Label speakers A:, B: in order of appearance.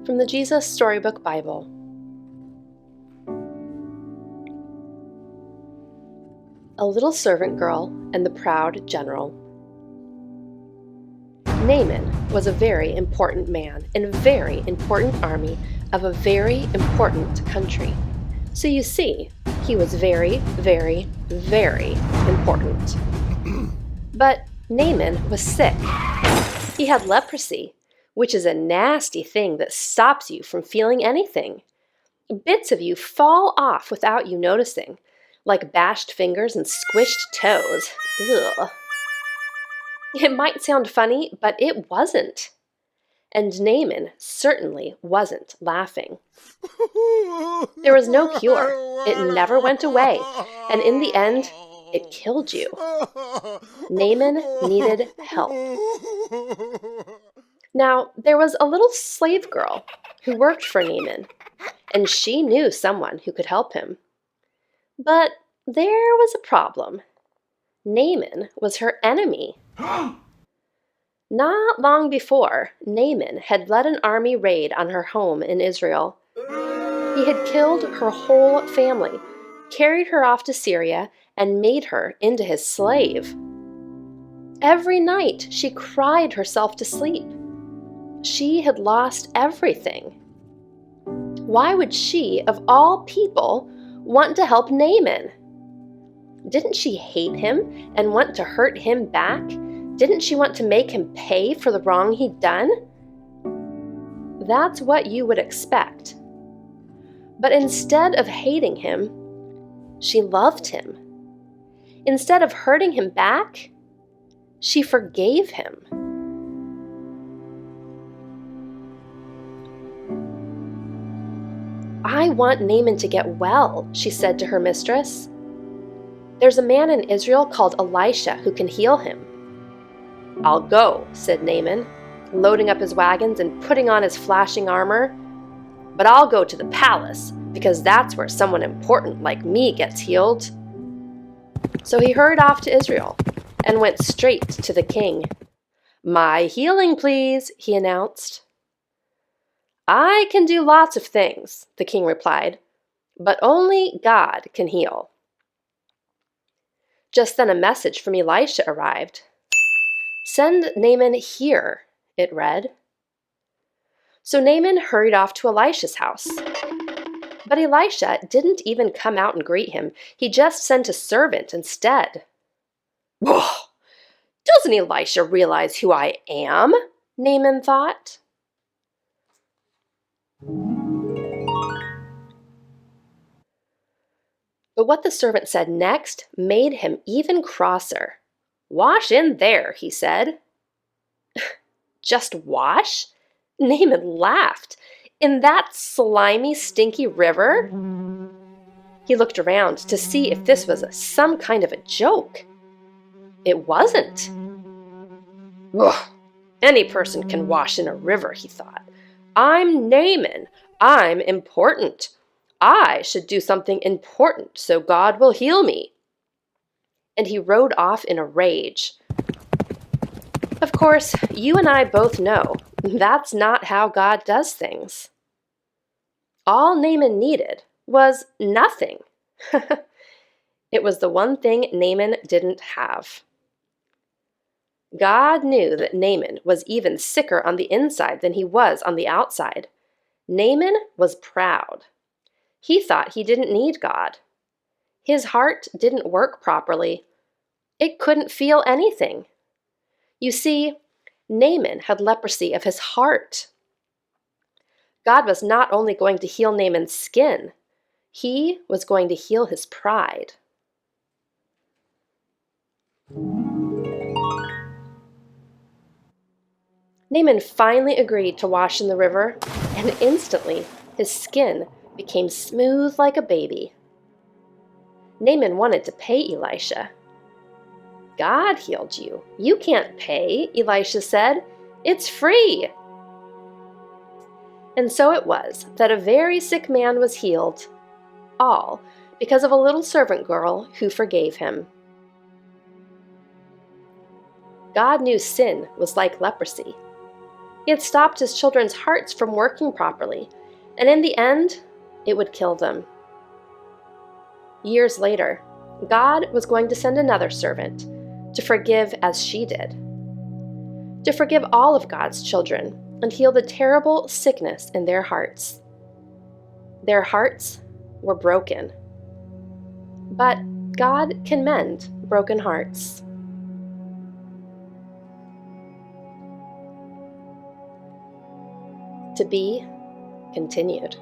A: from the Jesus Storybook Bible. A little servant girl and the proud general. Naaman was a very important man in a very important army of a very important country. So you see, he was very, very, very important. But Naaman was sick. He had leprosy, which is a nasty thing that stops you from feeling anything. Bits of you fall off without you noticing, like bashed fingers and squished toes. Ugh. It might sound funny, but it wasn't. And Naaman certainly wasn't laughing. There was no cure. It never went away, and in the end, it killed you. Naaman needed help. Now, there was a little slave girl who worked for Naaman, and she knew someone who could help him. But there was a problem. Naaman was her enemy. Not long before, Naaman had led an army raid on her home in Israel. He had killed her whole family, carried her off to Syria, and made her into his slave. Every night she cried herself to sleep. She had lost everything. Why would she, of all people, want to help Naaman? Didn't she hate him and want to hurt him back? Didn't she want to make him pay for the wrong he'd done? That's what you would expect. But instead of hating him, she loved him. Instead of hurting him back, she forgave him. I want Naaman to get well, she said to her mistress. There's a man in Israel called Elisha who can heal him. I'll go, said Naaman, loading up his wagons and putting on his flashing armor. But I'll go to the palace, because that's where someone important like me gets healed. So he hurried off to Israel and went straight to the king. My healing, please, he announced. I can do lots of things, the king replied, but only God can heal. Just then a message from Elisha arrived. Send Naaman here, it read. So Naaman hurried off to Elisha's house. But Elisha didn't even come out and greet him. He just sent a servant instead. Doesn't Elisha realize who I am? Naaman thought. But what the servant said next made him even crosser. Wash in there, he said. Just wash? Naaman laughed. In that slimy, stinky river? He looked around to see if this was some kind of a joke. It wasn't. Ugh, any person can wash in a river, he thought. I'm Naaman. I'm important. I should do something important so God will heal me. And he rode off in a rage. Of course, you and I both know that's not how God does things. All Naaman needed was nothing. It was the one thing Naaman didn't have. God knew that Naaman was even sicker on the inside than he was on the outside. Naaman was proud. He thought he didn't need God. His heart didn't work properly. It couldn't feel anything. You see, Naaman had leprosy of his heart. God was not only going to heal Naaman's skin, he was going to heal his pride. Naaman finally agreed to wash in the river, and instantly his skin became smooth like a baby. Naaman wanted to pay Elisha. God healed you. You can't pay, Elisha said. It's free. And so it was that a very sick man was healed, all because of a little servant girl who forgave him. God knew sin was like leprosy. He had stopped his children's hearts from working properly, and in the end, it would kill them. Years later, God was going to send another servant to forgive as she did, to forgive all of God's children and heal the terrible sickness in their hearts. Their hearts were broken. But God can mend broken hearts. To be continued.